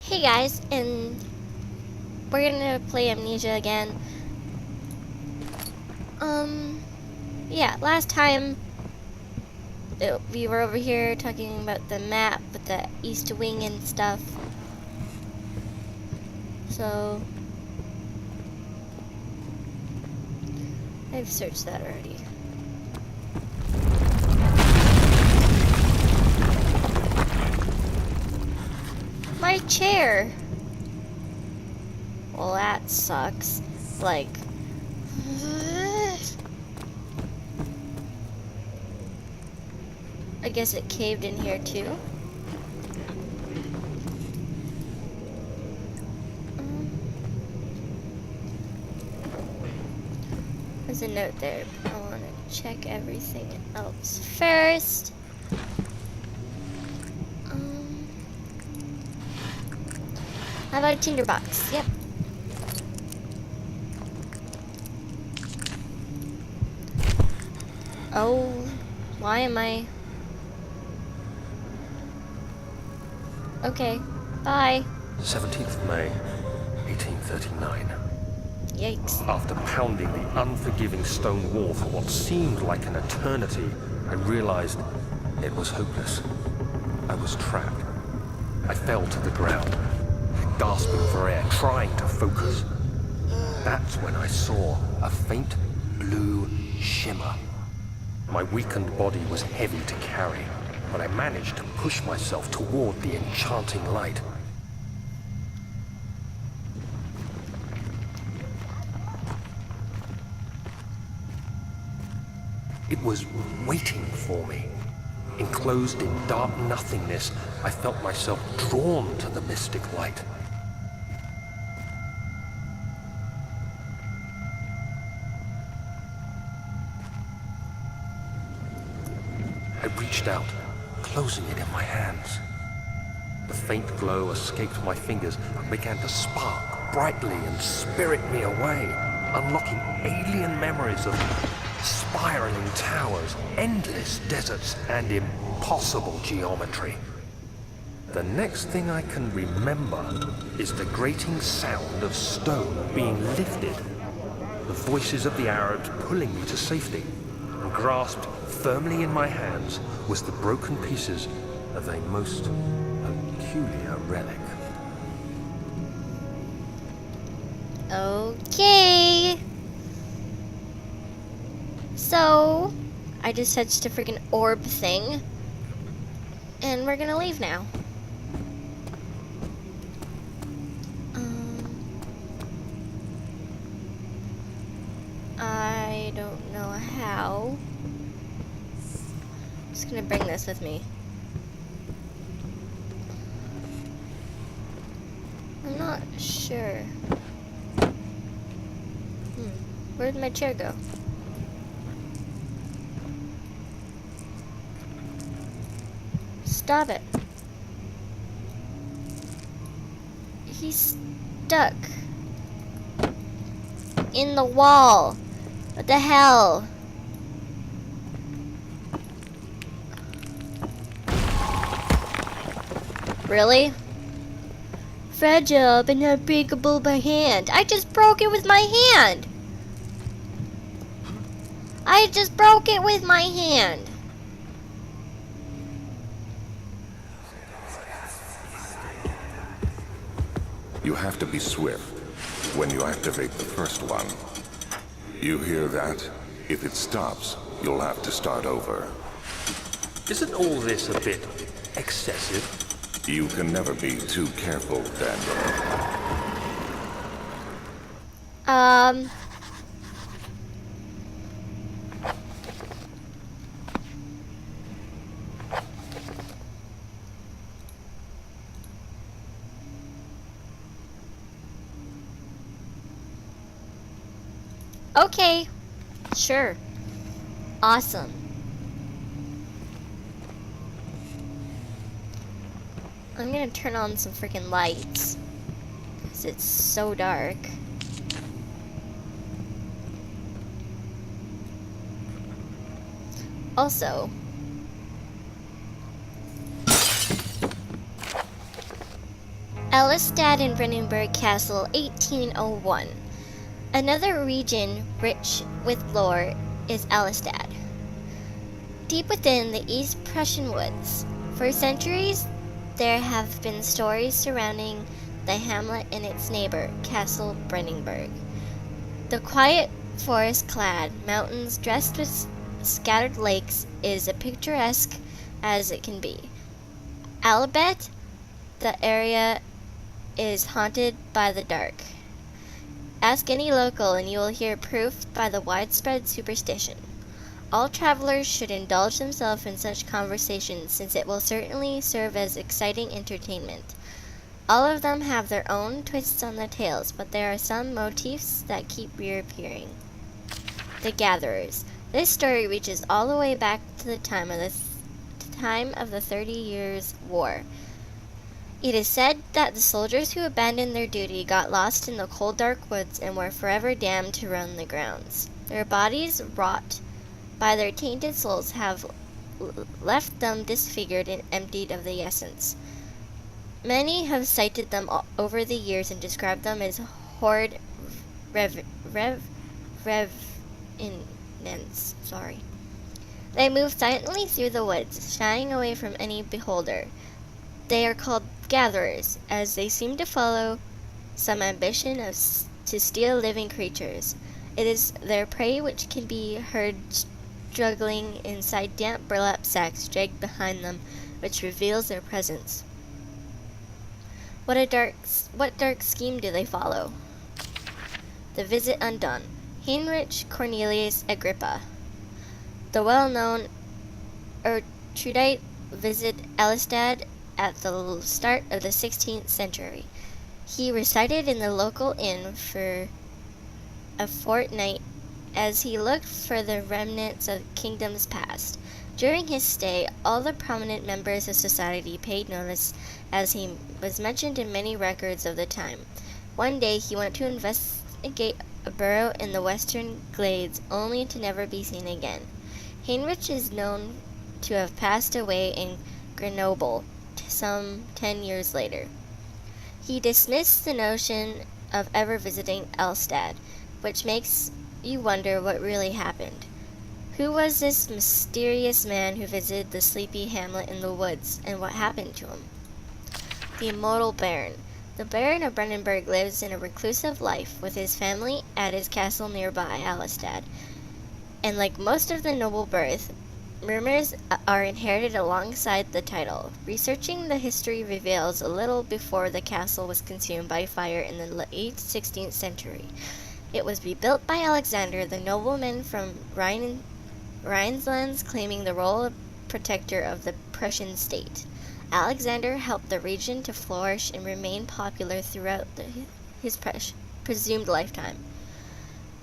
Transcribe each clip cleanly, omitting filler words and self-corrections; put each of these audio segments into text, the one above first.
Hey guys, and we're gonna play Amnesia again. Yeah, last time we were over here talking about the map with the East Wing and stuff. So, I've searched that already. My chair! Well, that sucks. Like... I guess it caved in here too. There's a note there, but I want to check everything else first. How about a tinderbox? Yep. Oh, why am I... Okay, bye. 17th of May, 1839. Yikes. After pounding the unforgiving stone wall for what seemed like an eternity, I realized it was hopeless. I was trapped. I fell to the ground, gasping for air, trying to focus. That's when I saw a faint blue shimmer. My weakened body was heavy to carry, but I managed to push myself toward the enchanting light. It was waiting for me. Enclosed in dark nothingness, I felt myself drawn to the mystic light. I reached out, closing it in my hands. The faint glow escaped my fingers and began to spark brightly and spirit me away, unlocking alien memories of spiraling towers, endless deserts, and impossible geometry. The next thing I can remember is the grating sound of stone being lifted, the voices of the Arabs pulling me to safety, and grasped firmly in my hands was the broken pieces of a most peculiar relic. Okay. So, I just touched a freaking orb thing. And we're gonna leave now. I don't know how. I'm just gonna bring this with me. I'm not sure. Where'd my chair go? Stop it. He's stuck in the wall. What the hell? Really? Fragile but not breakable by hand. I just broke it with my hand. I just broke it with my hand. You have to be swift when you activate the first one. You hear that? If it stops, you'll have to start over. Isn't all this a bit excessive? You can never be too careful, Daniel. Okay. Sure. Awesome. I'm gonna turn on some freaking lights. Because it's so dark. Also, Elistad and Brennenburg Castle, 1801. Another region rich with lore is Elistad, deep within the East Prussian woods. For centuries, there have been stories surrounding the hamlet and its neighbor, Castle Brennenburg. The quiet, forest-clad mountains dressed with scattered lakes is as picturesque as it can be. Albeit, the area is haunted by the dark. Ask any local and you will hear proof by the widespread superstition. All travelers should indulge themselves in such conversations, since it will certainly serve as exciting entertainment. All of them have their own twists on the tales, but there are some motifs that keep reappearing. The Gatherers. This story reaches all the way back to the time of the 30 Years' War. It is said that the soldiers who abandoned their duty got lost in the cold dark woods and were forever damned to roam the grounds. Their bodies, wrought by their tainted souls, have left them disfigured and emptied of the essence. Many have cited them over the years and described them as horrid revenants. They move silently through the woods, shying away from any beholder. They are called gatherers, as they seem to follow some ambition to steal living creatures. It is their prey which can be heard struggling inside damp burlap sacks dragged behind them, which reveals their presence. What dark scheme do they follow? The Visit Undone. Heinrich Cornelius Agrippa. The well-known erudite visited Elistad at the start of the 16th century. He resided in the local inn for a fortnight as he looked for the remnants of kingdoms past. During his stay, all the prominent members of society paid notice, as he was mentioned in many records of the time. One day he went to investigate a burrow in the western glades, only to never be seen again. Heinrich is known to have passed away in Grenoble some 10 years later. He dismissed the notion of ever visiting Elstad, which makes you wonder what really happened. Who was this mysterious man who visited the sleepy hamlet in the woods, and what happened to him? The Immortal Baron. The Baron of Brennenburg lives in a reclusive life with his family at his castle nearby, Elistad. And like most of the noble birth, rumors are inherited alongside the title. Researching the history reveals a little before the castle was consumed by fire in the late 16th century. It was rebuilt by Alexander, the nobleman from Rhinelands, claiming the role of protector of the Prussian state. Alexander helped the region to flourish and remain popular throughout his presumed lifetime.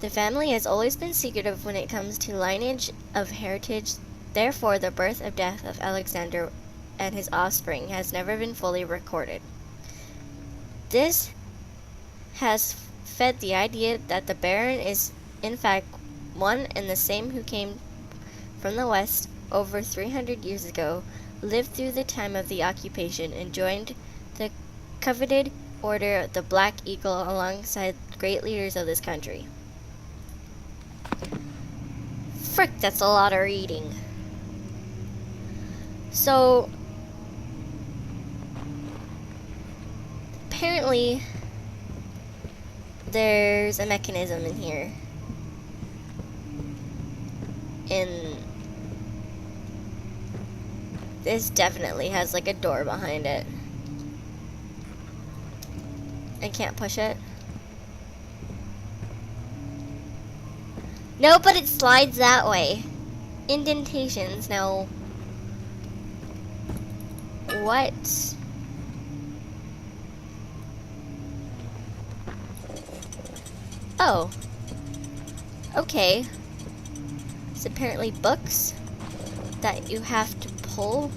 The family has always been secretive when it comes to lineage of heritage. Therefore, the birth and death of Alexander and his offspring has never been fully recorded. This has fed the idea that the Baron is, in fact, one and the same who came from the west over 300 years ago, lived through the time of the occupation, and joined the coveted Order of the Black Eagle alongside great leaders of this country. Frick, that's a lot of reading. So, apparently, there's a mechanism in here. And this definitely has like a door behind it. I can't push it. No, but it slides that way. Indentations, now. What? Oh. Okay. It's apparently books that you have to pull.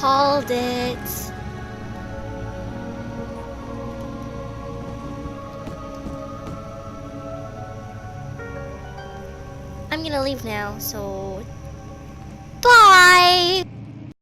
called it. I'm gonna leave now, so bye!